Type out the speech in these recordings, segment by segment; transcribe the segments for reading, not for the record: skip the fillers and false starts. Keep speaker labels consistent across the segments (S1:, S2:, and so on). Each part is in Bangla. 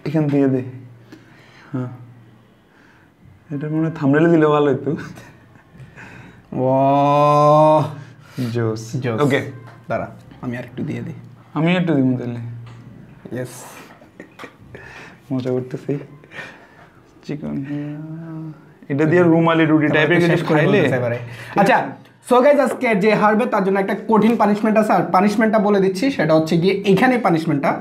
S1: এখান থেকে দে। হ্যাঁ, এটা মনে হয় থাম্বনেলে দিলে ভালো হতো।
S2: ও
S1: জোস।
S2: ওকে দাঁড়া, আমি আর একটু দিয়ে দিই।
S1: আমি একটু দিব তাহলে।
S2: ইয়েস,
S1: মজা করতেছি। চিকেন এটা দিয়ে রুমালি রুটি টাইপের কিছু খাইলে।
S2: আচ্ছা সো গাইস, আজকে যে হারবে তার জন্য একটা কঠিন পানিশমেন্ট আছে, আর পানিশমেন্টটা বলে দিচ্ছি, সেটা হচ্ছে গিয়ে এখানে পানিশমেন্টটা।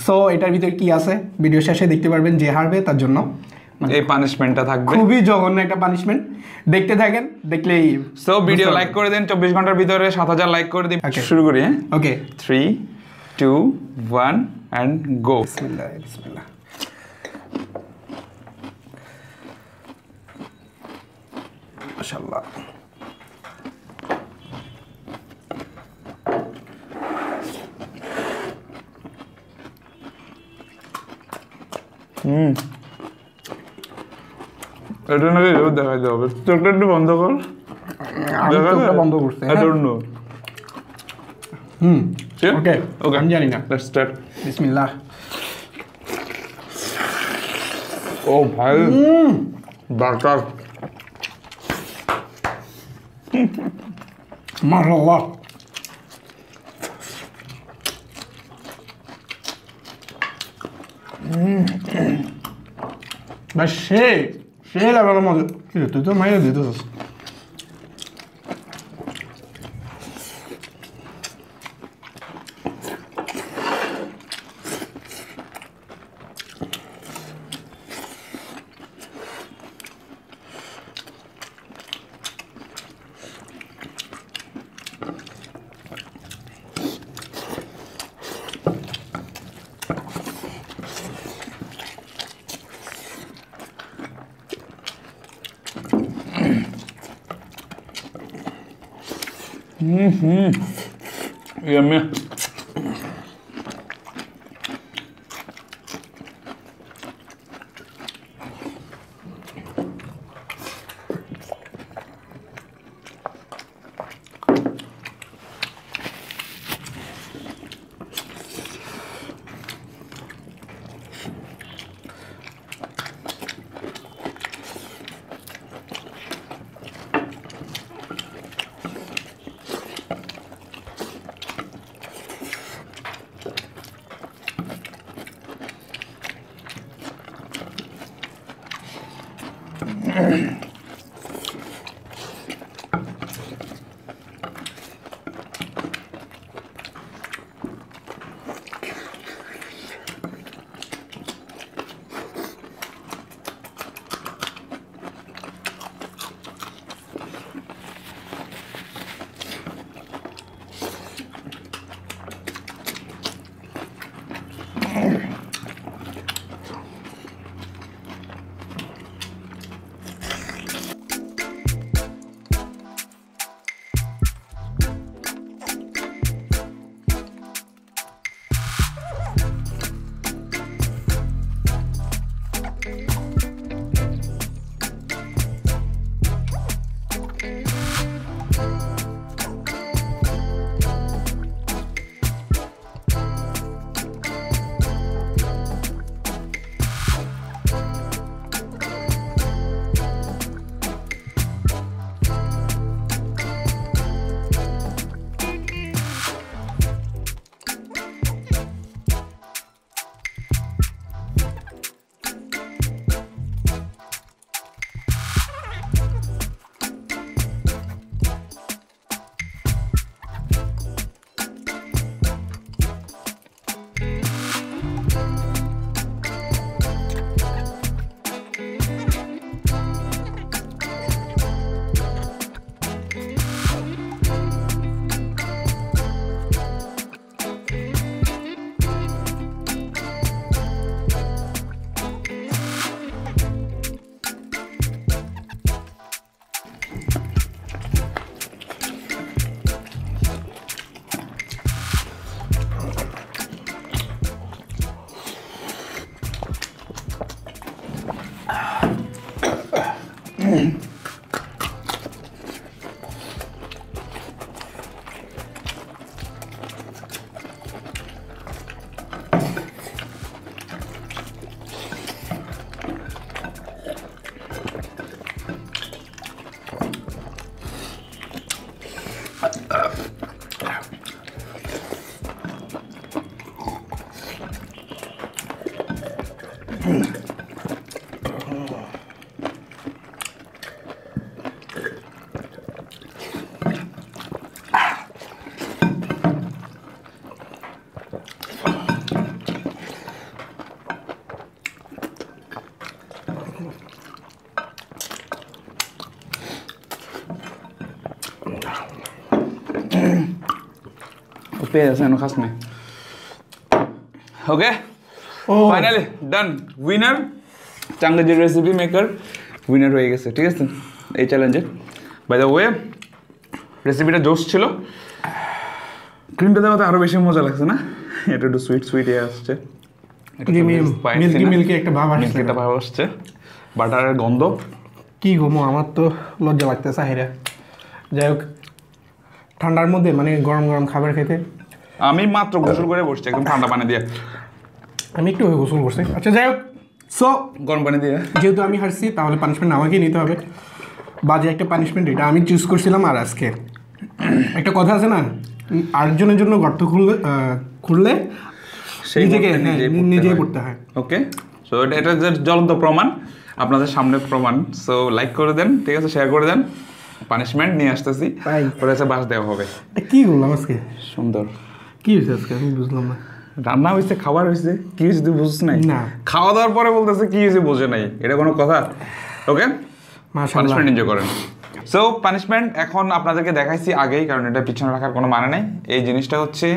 S2: সো এটার ভিতরে কি আছে ভিডিও শেষে দেখতে পারবেন। যে হারবে তার জন্য
S1: এই পানিশমেন্টটা থাকবে,
S2: খুবই জঘন্য একটা পানিশমেন্ট। দেখতে থাকেন, দেখলেই।
S1: সো ভিডিও লাইক করে দেন, 24 ঘন্টার ভিতরে 7000 লাইক করে দিন। শুরু করি। হ্যাঁ,
S2: ওকে
S1: 3 2 1 এন্ড গো।
S2: বিসমিল্লাহ বিসমিল্লাহ। মাশাআল্লাহ।
S1: এটা নাকি দেখাইতে হবে। চোখটা একটু বন্ধ কর।
S2: চোখটা বন্ধ করতে।
S1: I don't know.
S2: ওকে ওকে, আমি জানি না।
S1: Let's start.
S2: বিসমিল্লাহ।
S1: ও ভাই, বাটার।
S2: মাশাআল্লাহ। ভাই সে লেভেলের মজা। কি রে, তুই তো মাইরে দিতেছিস।
S1: Yummy. পেয়ে যাচ্ছে খাস নাই ওকে ফাইনালি ডান winner changezi recipe maker winner হয়ে গেছে ঠিক আছে এই চ্যালেঞ্জে বাই দ্য ওয়ে রেসিপিটা জোশ ছিল ক্রিমটা দেওয়াতে আরো বেশি মজা লাগছে না এটা একটু সুইট সুইট আসছে
S2: মিল্কি একটা ভাব আসছে
S1: একটা ভাব আসছে বাটারের গন্ধ
S2: কি গো আমার তো লজ্জা লাগতেছে হাইরা যাই হোক ঠান্ডার মধ্যে মানে গরম গরম খাবার খেতে
S1: আমি মাত্র গোসল করে বসছি একদম ঠান্ডা পানি দিয়ে
S2: আমি একটু গোসল করছি আচ্ছা যাই হোক সো
S1: গরম পানি দিয়ে
S2: যেহেতু আমি হারছি তাহলে পানিশমেন্ট আমাকেই নিতে হবে বাজে একটা পানিশমেন্ট এটা আমি চুজ করছিলাম আর আজকে একটা কথা আছে না আরেকজনের জন্য গর্ত খুললে নিজেকে নিজেই পড়তে হয়
S1: ওকে সো এটা জ্বলন্ত প্রমাণ আপনাদের সামনে প্রমাণ সো লাইক করে দেন ঠিক আছে শেয়ার করে দেন পানিশমেন্ট নিয়ে আসতেছি ওর কাছে বাস দেওয়া হবে
S2: কি করলাম আজকে
S1: সুন্দর
S2: কি হয়েছে আজকে আমি বুঝলাম না
S1: রান্না হয়েছে খাবার হয়েছে কি হয়েছে তুই বুঝছিস নাই
S2: না
S1: খাওয়া দাওয়ার পরে বলতেছে কি হয়েছে বোঝে নাই এটা কোনো কথা ওকে পানিশমেন্ট এনজয় করেন সো পানিশমেন্ট এখন আপনাদেরকে দেখাইছি আগেই কারণ এটা পিছনে রাখার কোনো মানে নেই এই জিনিসটা হচ্ছে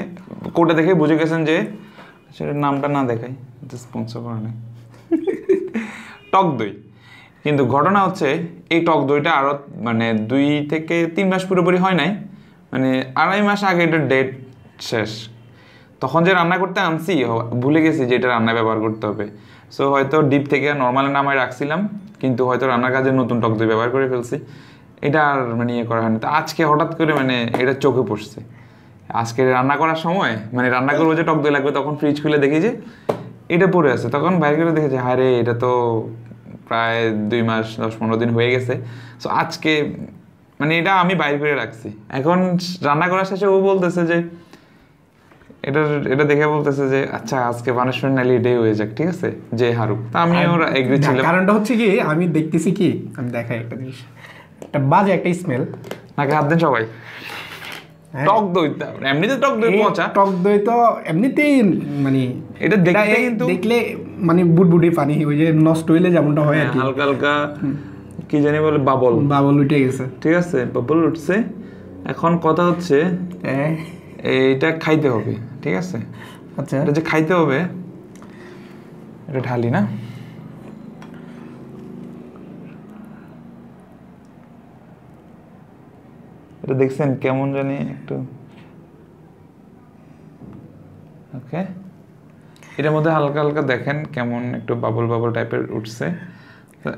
S1: কোটা দেখে বুঝে গেছেন যে সেটার নামটা না দেখাই স্পন্সর করে নেই টক দই কিন্তু ঘটনা হচ্ছে এই টক দইটা আরও মানে 2 থেকে 3 মাস পুরোপুরি হয় নাই মানে 2.5 মাস আগে এটার ডেট শেষ তখন যে রান্না করতে আনছি ভুলে গেছি যে এটা রান্নায় ব্যবহার করতে হবে সো হয়তো ডিপ থেকে নর্মালি নামায় রাখছিলাম কিন্তু হয়তো রান্নার কাজে নতুন টক দই ব্যবহার করে ফেলছি এটা আর মানে ইয়ে করা হয়নি তো আজকে হঠাৎ করে মানে এটা চোখে পড়ছে আজকে রান্না করার সময় মানে রান্না করবো যে টক দই লাগবে তখন ফ্রিজ খুলে দেখি যে এটা পড়ে আছে তখন বাইরে করে দেখেছি হায় রে এটা তো প্রায় 2 মাস 10-15 দিন হয়ে গেছে সো আজকে মানে এটা আমি বাইরে করে রাখছি এখন রান্না করার শেষে ও বলতেছে যে এটা দেখে বলতেছে যে আচ্ছা আজকে পানিশমেন্ট নাইলে এটাই হয়ে যাক ঠিক আছে যে হারুক তা আমি ওরা এগ্রি ছিলাম
S2: কারণটা হচ্ছে কি আমি দেখতেছি কি আমি দেখাই একটা জিনিস একটা বাজে একটা স্মেল
S1: নাকি হাত দেন সবাই টক দই এমনিতে টক দই পচা
S2: টক দই তো এমনিতেই মানে
S1: এটা দেখতে কিন্তু
S2: দেখলে মানে বুটবুটি পানি ওই যে নষ্ট হইলে যেমনটা হয় আর কি
S1: হালকা হালকা কি জানি বলে বাবল
S2: উঠে গেছে
S1: ঠিক আছে বাবল উঠছে এখন কথা হচ্ছে এইটা খাইতে হবে ঠিক আছে
S2: আচ্ছা
S1: এটা যে খাইতে হবে এটা ঢালি না এটা দেখছেন কেমন জানি একটু ওকে এটার মধ্যে হালকা হালকা দেখেন কেমন একটু বাবল বাবল টাইপের উঠছে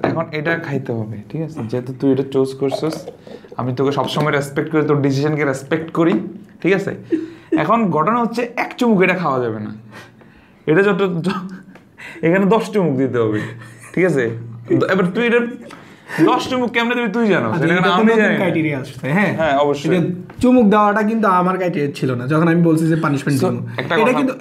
S1: এখন এটা খাইতে হবে ঠিক আছে যেহেতু তুই এটা চুজ করছিস আমি তোকে সবসময় রেসপেক্ট করি তোর ডিসিশনকে রেসপেক্ট করি ঠিক আছে এখন ঘটনা হচ্ছে 1 চুমুক এটা খাওয়া যাবে না এটা যত এখানে 10 চুমুক দিতে হবে ঠিক আছে এবার তুই এটা 10 চুমুক কেমনে দিবি তুই জানো সেটা আমি জানি
S2: ক্রাইটেরিয়া আসছে হ্যাঁ
S1: হ্যাঁ অবশ্যই
S2: চুমুক দেওয়াটা কিন্তু আমার ক্রাইটেরিয়া ছিল না যখন আমি বলছি যে পানিশমেন্ট দেব
S1: এটা কিন্তু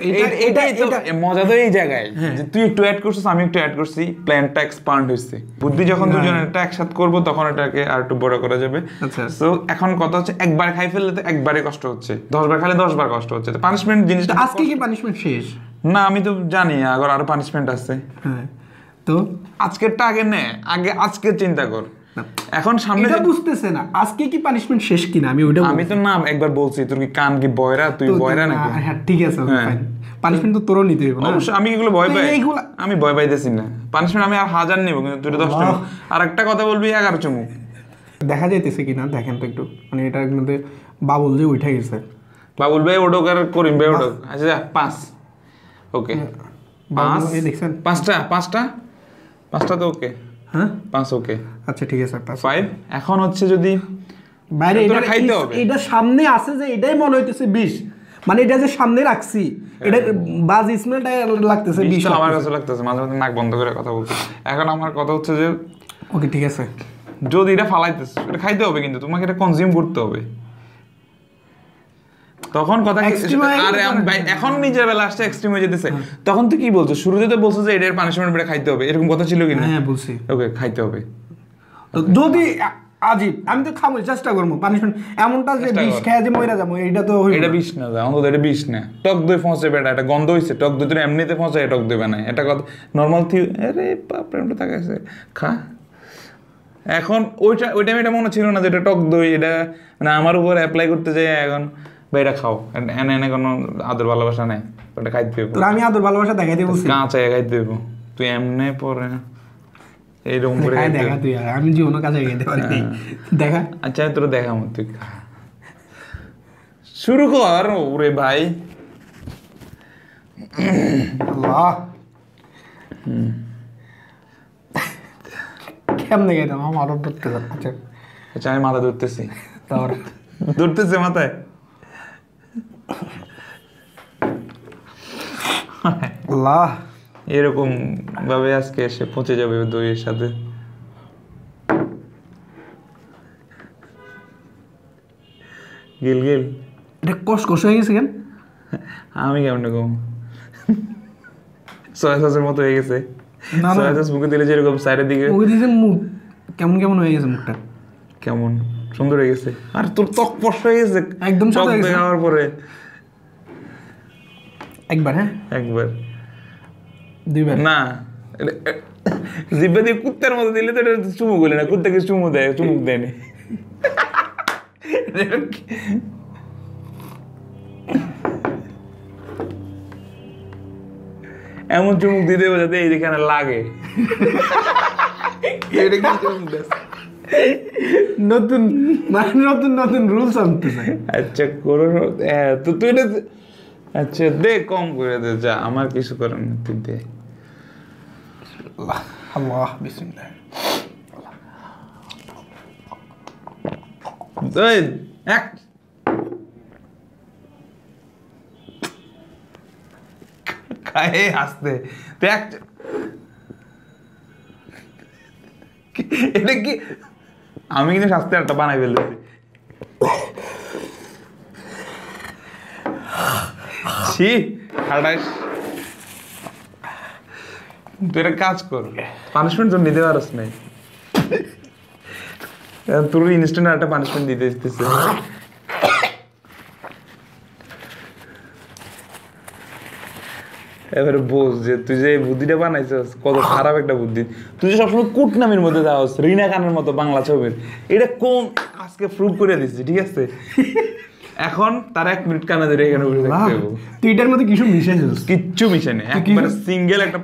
S1: এটাই তো মজা তো এই জায়গায় যে তুই একটু অ্যাড করছিস আমি একটু অ্যাড করছি প্ল্যানটা এক্সপান্ড হইছে বুদ্ধি যখন দুজন এটা একসাথে করব তখন এটাকে আর একটু বড় করা যাবে
S2: আচ্ছা
S1: সো এখন কথা হচ্ছে একবার খাই ফেললে তো একবারে কষ্ট হচ্ছে 10 বার খেলে 10 বার কষ্ট হচ্ছে তো পানিশমেন্ট জিনিসটা
S2: আজকে কি পানিশমেন্ট শেষ
S1: না আমি তো জানি আরো পানিশমেন্ট আছে
S2: হ্যাঁ তো
S1: আজকেরটা আগে নে আগে আজকে চিন্তা কর এখন সামনে
S2: এটা বুঝতেছে না আজকে কি পানিশমেন্ট শেষ কিনা আমি ওইটা
S1: আমি তো না একবার বলছি তোর কি কান কি বয়রা তুই বয়রা নাকি
S2: হ্যাঁ ঠিক আছে ফাইন পানিশমেন্ট তো তোরও নিতে হবে না
S1: অবশ্যই আমি এগুলো ভয় পাই আমি ভয় পাইতেছি না পানিশমেন্ট আমি আর 1000 নিব কিন্তু তুই 10 চুমুক আর একটা কথা বলবি 11 চুমুক
S2: দেখা যাইতেছে কিনা দেখেন তো একটু মানে এটার মধ্যে বাবুল যে উঠে গেছে
S1: বাবুল ভাই ওডক আর করিম ভাই ওডক আচ্ছা যা 5 ওকে 5
S2: এই দেখছেন
S1: পাঁচটা তো ওকে
S2: হ্যাঁ
S1: 5 ওকে
S2: আচ্ছা ঠিক আছে
S1: 5 এখন হচ্ছে যদি
S2: বাইরে এটা
S1: খাইতে হবে
S2: এটা সামনে আছে যে এটাই মনে হইতেছে 20 মানে এটা যে সামনে রাখছি এটা বাজ স্মেলটা লাগতেছে 20
S1: আমার কাছে লাগতেছে মাঝে মাঝে নাক বন্ধ করে কথা বলছি এখন আমার কথা হচ্ছে যে
S2: ওকে ঠিক আছে
S1: যদি এটা ফালাইতেছ এটা খাইতে হবে কিন্তু তোমাকে এটা কনজিউম করতে হবে তখন কথা আরে ভাই এখন নিজের বেলা আসছে এক্সট্রিম হয়ে যেতেছে, তখন তুই কি বলছো? শুরুতে তো বলছো যে এটার পানিশমেন্ট বেড়ে খাইতে হবে, এরকম কথা ছিল কি না?
S2: হ্যাঁ বলছি।
S1: ওকে, খাইতে হবে।
S2: যদি আজিব আমি তো খাবো, চেষ্টা করবো পানিশমেন্ট এমনটা যে বিষ খেয়ে যে মরে যাবো, এটা তো
S1: এটা বিষ না, অন্তত এটা বিষ না। টক দই ফসে বেটা, এটা গন্ধ হইছে, টক দই তো এমনিতে ফসে, টক দই বানায়, এটা কথা নর্মাল থিও। আরে বাপরে, এটা তাকাইছে, খা। এখন ওই টাইমে এটা মনে ছিল না যে এটা টক দই, এটা মানে আমার উপর অ্যাপ্লাই করতে যাই এখন ভাই এটা খাও, এনে এনে কোনো আদর ভালোবাসা নাই, ওটা খাইতে দেবো।
S2: আমি আদর ভালোবাসা দেখাই দেবো,
S1: কাঁচা খাইতে দেবো, তুই এমনি পরে এইরকম করে
S2: দেখা, তুই আমি জীবনে কাছে খেতে পারি দেখা।
S1: আচ্ছা তোর দেখা মত, তুই শুরু কর। ওরে ভাই
S2: আল্লাহ, কেমনে গেলাম আমার আরো ধরতে যাচ্ছে।
S1: আচ্ছা আমি মাথা ধরতেছি,
S2: তারপর
S1: ধরতেছে মাথায়।
S2: আল্লাহ,
S1: এরকম ভাবে আজকে এসে পচে যাবে দইয়ের সাথে। গিল গিল,
S2: এটা কষ হয়ে গেছে কেন?
S1: আমি কেমন কম সয়া সসের মতো হয়ে গেছে। সয়া সস মুখে দিলে যেরকম সাইডের দিকে
S2: মুখে দিয়েছে, মুখ কেমন কেমন হয়ে গেছে, মুখটা
S1: কেমন সুন্দর হয়ে গেছে। আর তোর ত্বক স্পর্শ হয়ে গেছে
S2: একদম
S1: টক দই খাওয়ার পরে।
S2: একবার, হ্যাঁ
S1: একবার,
S2: দুইবার
S1: না, জিব্বা দিয়ে কুত্তার মতো দিলে তো এটা চুমুক বলে না, কুত্তাকে চুমু দেয়, চুমুক দেয়নি। এমন চুমুক দিয়ে দেবো যাতে এইখানে লাগে।
S2: নতুন মানে নতুন নতুন রুলস আনতেছে।
S1: আচ্ছা করো, তো তুই এটা আচ্ছা দে, কম করে দে, যা, আমার কিছু করার নেই, তুই দে।
S2: আল্লাহ বিসমিল্লাহ।
S1: এক খায়ে আসতে দেখ, এটা কি আমি কিন্তু শাস্তি একটা বানাই ফেলতেছি। ছি খাটাইস, তুই একটা কাজ কর, পানিশমেন্ট তোর নিতে পারস নাই, তোর ইনস্ট্যান্ট একটা পানিশমেন্ট দিতে দিতেছে। এবারে বোঝ যে তুই যে বুদ্ধিটা বানাইছিস কত খারাপ একটা বুদ্ধি। তুই যে সবসময় কুটনামির মধ্যে যাওয়াস, রিনা খানের মতো বাংলা ছবির, এটা কোন আজকে প্রুভ করে দিচ্ছি, ঠিক আছে? এখন তার 1 মিনিট কানা ধরে এখানে বসে থাকতে হবে।
S2: তুই এটার মধ্যে কিছু মিশাইছিস?
S1: কিচ্ছু মিশে নেই, একবারে সিঙ্গেল একটা,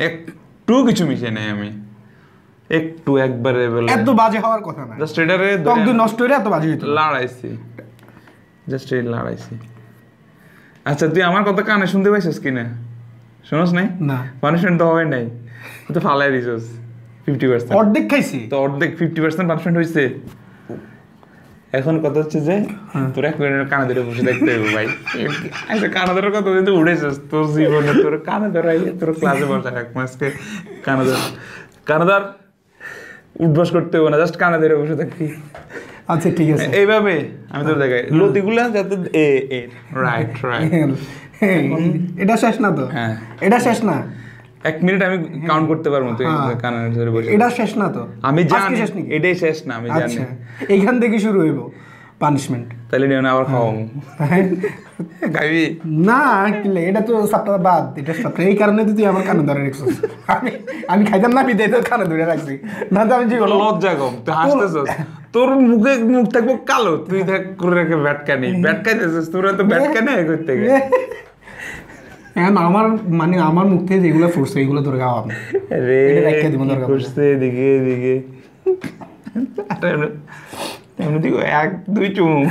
S1: একটু কিছু মিশে নেই আমি, একটু একবারে বলে।
S2: এত বাজে হওয়ার কথা না,
S1: জাস্ট এটারে
S2: টক দই নষ্ট হয়ে এত বাজে হইতো,
S1: লড়াইছি, জাস্ট এই লড়াইছি। আচ্ছা তুই আমার কথা কানে শুনতে পাইছিস কিনা? শুনস নাই?
S2: না,
S1: পানিশমেন্ট তো হবে নাই, তুই তো ফালাই দিছিস 50%।
S2: অর্ধেক খাইছি
S1: তো অর্ধেক 50% পানিশমেন্ট হয়েছে। এখন কথা হচ্ছে যে তোর 1 মিনিট কানে ধরে বসে দেখতে হবে ভাই। আচ্ছা কানে ধরার কথা কিন্তু উঠেছিস তোর জীবনে, তোর কানে ধরাই তোর ক্লাসে বসে 1 মাসকে কানে ধর উঠবস করতে হবে না, জাস্ট কানে ধরে বসে থাকবি।
S2: আচ্ছা ঠিক আছে,
S1: এইভাবে আমি তোর দেখাই লতিগুলা যাতে রাইট রাইট।
S2: এটা শেষ না তো?
S1: হ্যাঁ
S2: এটা শেষ না,
S1: 1 মিনিট আমি কাউন্ট করতে পারবো, তুই কানে ধরে বসে।
S2: এটা শেষ না তো?
S1: আমি জানি এটাই শেষ না, আমি জানি।
S2: এইখান থেকে শুরু হইব পানিশমেন্ট,
S1: তাহলে নিও না, আবার খাওয়াবো খাইবি
S2: না? কিলে এটা তো সপ্তাহ বাদ, এটা সপ্তাহ, এই কারণে তো তুই আমার কানে ধরে রাখছিস। আমি খাইতাম না, বিদায় তোর কানে ধরে রাখছি, না তো আমি জীবন
S1: লজ্জা কম, তুই হাসতেছিস, তোর মুখ থাকবো কালো, তুই থাক করে রেখে ব্যাটকানি ব্যাটকাইতেছিস, তোরা তো ব্যাটকানি করতে গেলে।
S2: আমার মানে আমার মুখ থেকে যেগুলো ফুটছে এগুলো ধরে খাওয়া হবে
S1: রে, ফুটছে এদিকে এদিকে, এমনি 1 2 চুমুক।